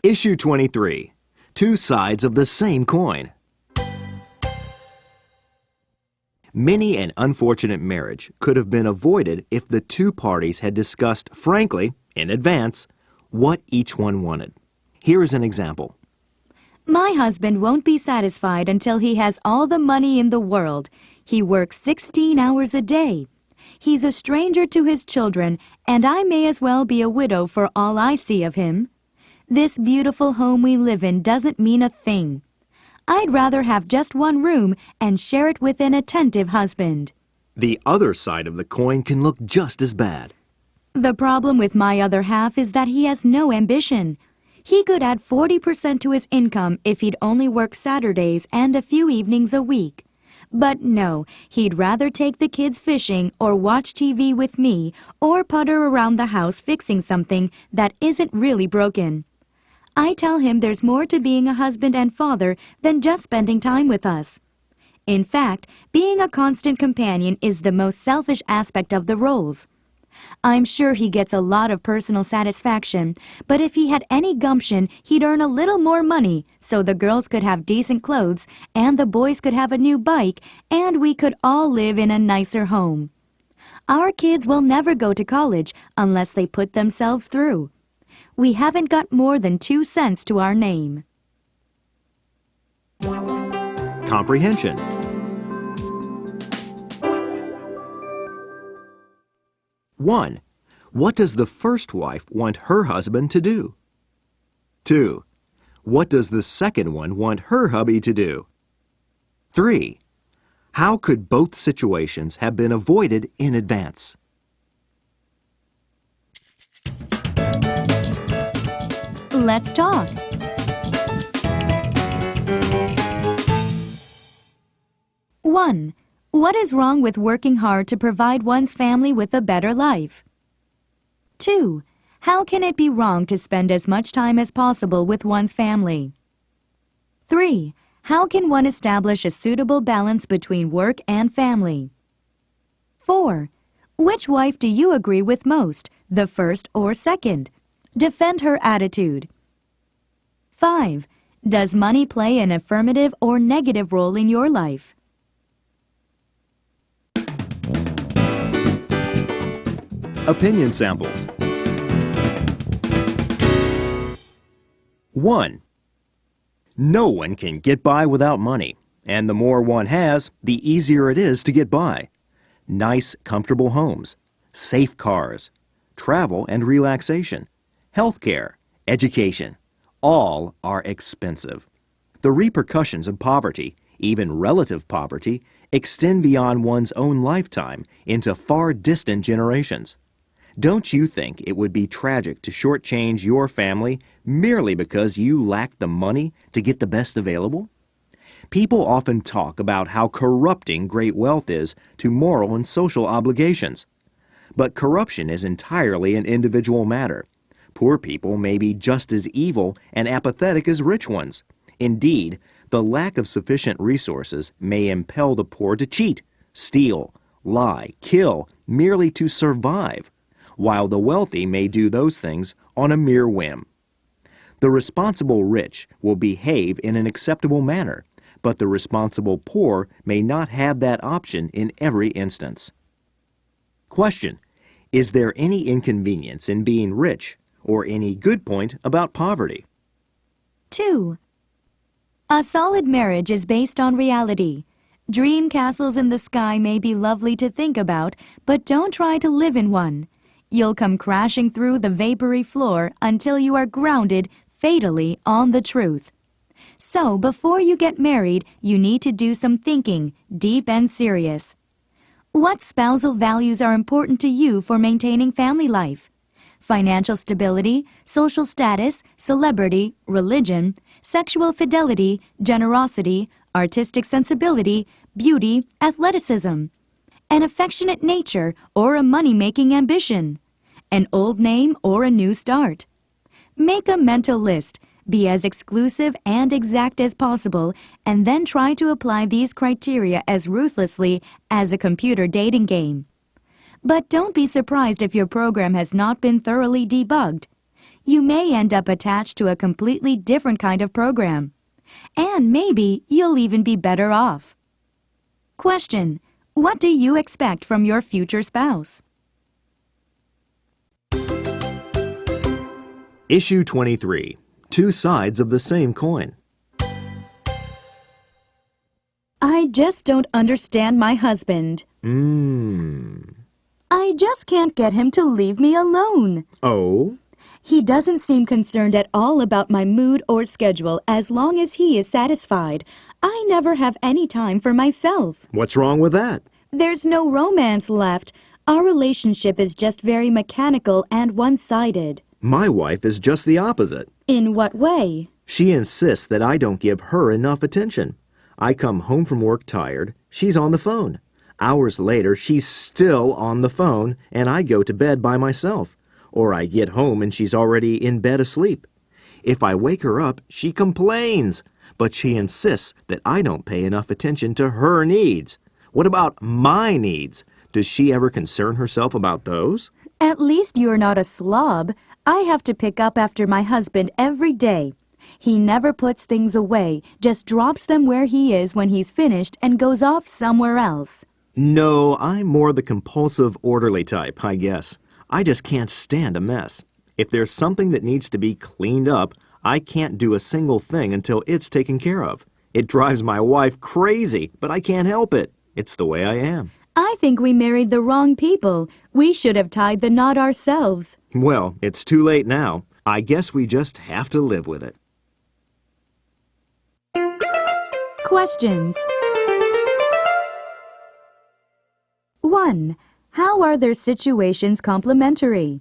Issue 23. Two sides of the same coin. Many an unfortunate marriage could have been avoided if the two parties had discussed frankly, in advance, what each one wanted. Here is an example. My husband won't be satisfied until he has all the money in the world. He works 16 hours a day. He's a stranger to his children, and I may as well be a widow for all I see of him. This beautiful home we live in doesn't mean a thing. I'd rather have just one room and share it with an attentive husband. The other side of the coin can look just as bad. The problem with my other half is that he has no ambition. He could add 40% to his income if he'd only work Saturdays and a few evenings a week. But no, he'd rather take the kids fishing or watch TV with me or putter around the house fixing something that isn't really broken. I tell him there's more to being a husband and father than just spending time with us. In fact, being a constant companion is the most selfish aspect of the roles. I'm sure he gets a lot of personal satisfaction, but if he had any gumption, he'd earn a little more money so the girls could have decent clothes and the boys could have a new bike and we could all live in a nicer home. Our kids will never go to college unless they put themselves through. We haven't got more than 2 cents to our name. Comprehension. 1. What does the first wife want her husband to do? 2. What does the second one want her hubby to do? 3. How could both situations have been avoided in advance? Let's talk. 1. What is wrong with working hard to provide one's family with a better life? 2. How can it be wrong to spend as much time as possible with one's family? 3. How can one establish a suitable balance between work and family? 4. Which wife do you agree with most, the first or second? Defend her attitude. 5. Does money play an affirmative or negative role in your life? Opinion samples. 1. No one can get by without money, and the more one has, the easier it is to get by. Nice, comfortable homes, safe cars, travel and relaxation, healthcare, education, all are expensive. The repercussions of poverty, even relative poverty, extend beyond one's own lifetime into far distant generations. Don't you think it would be tragic to shortchange your family merely because you lack the money to get the best available? People often talk about how corrupting great wealth is to moral and social obligations. But corruption is entirely an individual matter. Poor people may be just as evil and apathetic as rich ones. Indeed, the lack of sufficient resources may impel the poor to cheat, steal, lie, kill, merely to survive, while the wealthy may do those things on a mere whim. The responsible rich will behave in an acceptable manner, but the responsible poor may not have that option in every instance. Question: is there any inconvenience in being rich, or any good point about poverty? 2. A solid marriage is based on reality. Dream castles in the sky may be lovely to think about, but don't try to live in one. You'll come crashing through the vapory floor until you are grounded fatally on the truth. So, before you get married, you need to do some thinking, deep and serious. What spousal values are important to you for maintaining family life? Financial stability, social status, celebrity, religion, sexual fidelity, generosity, artistic sensibility, beauty, athleticism. An affectionate nature or a money-making ambition. An old name or a new start. Make a mental list. Be as exclusive and exact as possible, and then try to apply these criteria as ruthlessly as a computer dating game. But don't be surprised if your program has not been thoroughly debugged. You may end up attached to a completely different kind of program. And maybe you'll even be better off. Question: what do you expect from your future spouse? Issue 23. Two sides of the same coin. I just don't understand my husband. I just can't get him to leave me alone. Oh? He doesn't seem concerned at all about my mood or schedule as long as he is satisfied. I never have any time for myself. What's wrong with that? There's no romance left. Our relationship is just very mechanical and one-sided. My wife is just the opposite. In what way? She insists that I don't give her enough attention. I come home from work tired. She's on the phone. Hours later, she's still on the phone, and I go to bed by myself. Or I get home and she's already in bed asleep. If I wake her up, she complains. But she insists that I don't pay enough attention to her needs. What about my needs? Does she ever concern herself about those? At least you're not a slob. I have to pick up after my husband every day. He never puts things away, just drops them where he is when he's finished and goes off somewhere else. No, I'm more the compulsive orderly type, I guess. I just can't stand a mess. If there's something that needs to be cleaned up, I can't do a single thing until it's taken care of. It drives my wife crazy, but I can't help it. It's the way I am. I think we married the wrong people. We should have tied the knot ourselves. Well, it's too late now. I guess we just have to live with it. Questions. 1. How are their situations complementary?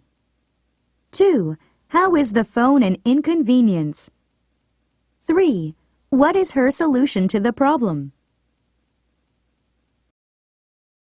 2. How is the phone an inconvenience? 3. What is her solution to the problem?